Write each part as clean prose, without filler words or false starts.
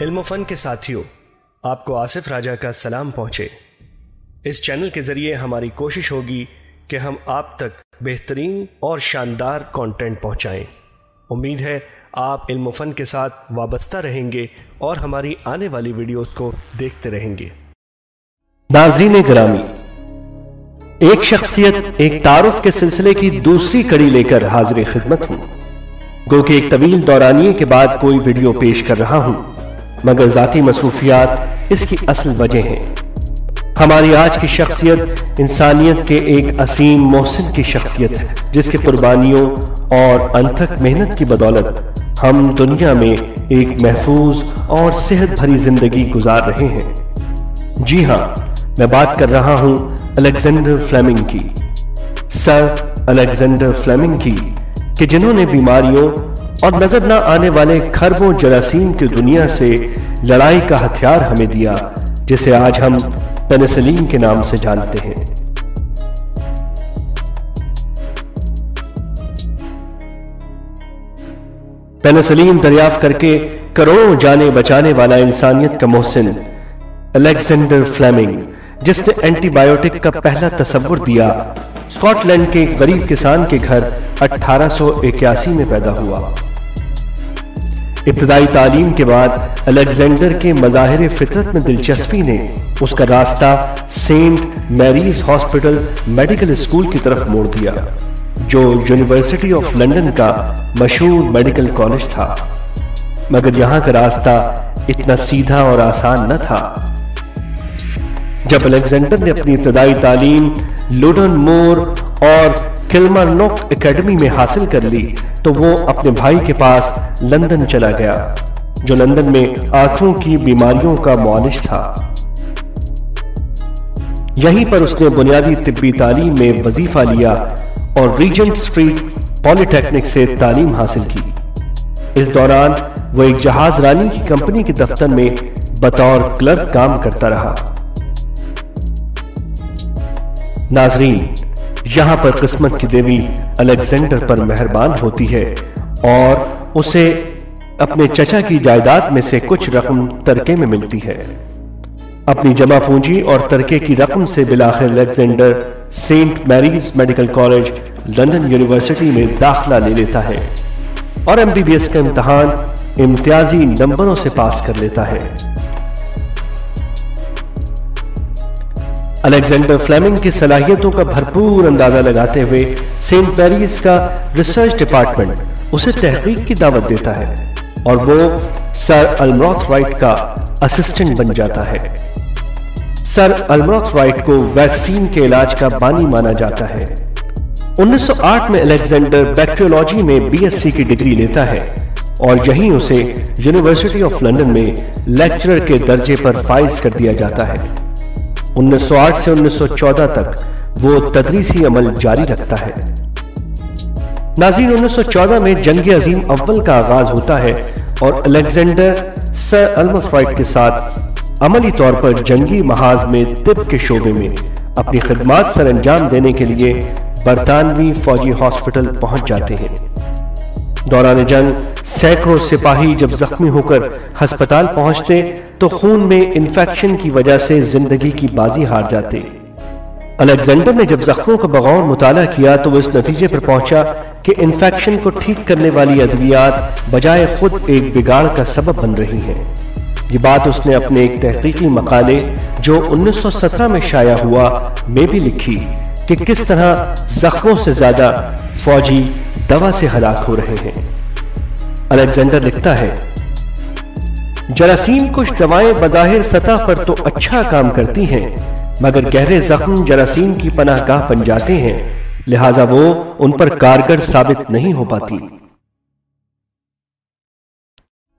علم و فن کے ساتھیوں، آپ کو آصف راجہ کا سلام پہنچے۔ اس چینل کے ذریعے ہماری کوشش ہوگی کہ ہم آپ تک بہترین اور شاندار کانٹینٹ پہنچائیں۔ امید ہے آپ علم و فن کے ساتھ وابستہ رہیں گے اور ہماری آنے والی ویڈیوز کو دیکھتے رہیں گے۔ ناظرین گرامی، ایک شخصیت ایک تعارف کے سلسلے کی دوسری کڑی لے کر حاضر خدمت ہوں۔ گو کہ ایک طویل دورانیے کے بعد کوئی ویڈیو پیش کر رہا ہوں، مگر ذاتی مصروفیات اس کی اصل وجہ ہیں۔ ہماری آج کی شخصیت انسانیت کے ایک عظیم محسن کی شخصیت ہے، جس کے قربانیوں اور انتھک محنت کی بدولت ہم دنیا میں ایک محفوظ اور صحت بھری زندگی گزار رہے ہیں۔ جی ہاں، میں بات کر رہا ہوں الیگزینڈر فلیمنگ کی، سر الیگزینڈر فلیمنگ کی، کہ جنہوں نے بیماریوں اور نظر نہ آنے والے کھربوں جراثیم کی دنیا سے لڑائی کا ہتھیار ہمیں دیا، جسے آج ہم پینسلین کے نام سے جانتے ہیں۔ پینسلین دریافت کر کے کروڑوں جانیں بچانے والا انسانیت کا محسن الیگزینڈر فلیمنگ، جس نے اینٹی بائیوٹک کا پہلا تصور دیا، اسکاٹ لینڈ کے ایک غریب کسان کے گھر 1881 میں پیدا ہوا۔ ابتدائی تعلیم کے بعد الیگزینڈر کے مظاہر فطرت میں دلچسپی نے اس کا راستہ Saint Mary's Hospital Medical School کی طرف موڑ دیا، جو یونیورسٹی آف لندن کا مشہور میڈیکل کالج تھا۔ مگر یہاں کا راستہ اتنا سیدھا اور آسان نہ تھا۔ جب الیگزینڈر نے اپنی ابتدائی تعلیم لوڈن مور اور کلمرنوک اکیڈمی میں حاصل کر لی تو وہ اپنے بھائی کے پاس لندن چلا گیا، جو لندن میں آنکھوں کی بیماریوں کا معالج تھا۔ یہیں پر اس نے بنیادی طبی تعلیم میں وظیفہ لیا اور ریجنٹ اسٹریٹ پولی ٹیکنک سے تعلیم حاصل کی۔ اس دوران وہ ایک جہاز رانی کی کمپنی کے دفتر میں بطور کلرک کام کرتا رہا۔ ناظرین، یہاں پر قسمت کی دیوی الیگزینڈر پر مہربان ہوتی ہے اور اسے اپنے چچا کی جائیداد میں سے کچھ رقم ترکے میں ملتی ہے۔ اپنی جمع پونجی اور ترکے کی رقم سے بالآخر Alexander Saint Mary's Medical College London University میں داخلہ لے لیتا ہے اور MBBS کا امتحان امتیازی نمبروں سے پاس کر لیتا ہے۔ الیگزینڈر فلیمنگ کی صلاحیتوں کا بھرپور اندازہ لگاتے ہوئے سینٹ میریز کا ریسرچ ڈپارٹمنٹ اسے تحقیق کی دعوت دیتا ہے اور وہ سر المروتھ رائٹ کا اسسٹنٹ بن جاتا ہے۔ سر المروتھ رائٹ کو ویکسین کے علاج کا بانی مانا جاتا ہے۔ 1908 میں الیگزینڈر بیکٹیریولوجی میں BSc کی ڈگری لیتا ہے اور یہیں اسے یونیورسٹی آف لندن میں لیکچرر کے درجے پر فائز کر دیا جاتا ہے۔ 1908 سے 1914 تک وہ تدریسی عمل جاری رکھتا ہے۔ ناظرین، 1914 میں جنگ عظیم اول کا آغاز ہوتا ہے اور الیگزینڈر سر المروتھ رائٹ کے ساتھ عملی طور پر جنگی محاذ میں طب کے شعبے میں اپنی خدمات سر انجام دینے کے لیے برطانوی فوجی ہاسپٹل پہنچ جاتے ہیں۔ دوران جنگ سینکڑوں سپاہی جب زخمی ہو کر ہسپتال پہنچتے تو خون میں انفیکشن کی وجہ سے زندگی کی بازی ہار جاتے۔ الیگزینڈر نے جب زخموں کا بغور مطالعہ کیا تو وہ اس نتیجے پر پہنچا کہ انفیکشن کو ٹھیک کرنے والی ادویات بجائے خود ایک بگاڑ کا سبب بن رہی ہیں۔ یہ بات اس نے اپنے ایک تحقیقی مقالے جو 1917 میں شائع ہوا میں بھی لکھی کہ کس طرح زخموں سے زیادہ فوجی دوا سے ہلاک ہو رہے ہیں۔ الیگزینڈر لکھتا ہے، جراثیم کش دوائیں بظاہر سطح پر تو اچھا کام کرتی ہیں، مگر گہرے زخم جراثیم کی پناہ گاہ بن جاتے ہیں، لہٰذا وہ ان پر کارگر ثابت نہیں ہو پاتی۔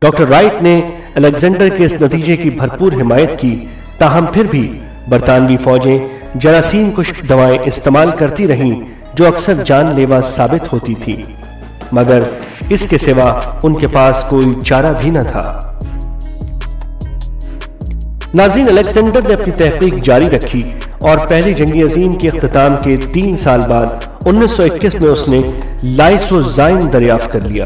ڈاکٹر رائٹ نے الیگزینڈر کے اس نتیجے کی بھرپور حمایت کی، تاہم پھر بھی برطانوی فوجیں جراثیم کش دوائیں استعمال کرتی رہیں جو اکثر جان لیوا ثابت ہوتی تھی، مگر اس کے سوا ان کے پاس کوئی چارہ بھی نہ تھا۔ ناظرین، الیگزینڈر نے اپنی تحقیق جاری رکھی اور پہلی جنگ عظیم کے اختتام کے 3 سال بعد 1921 میں اس نے لائسوزائم دریافت کر لیا۔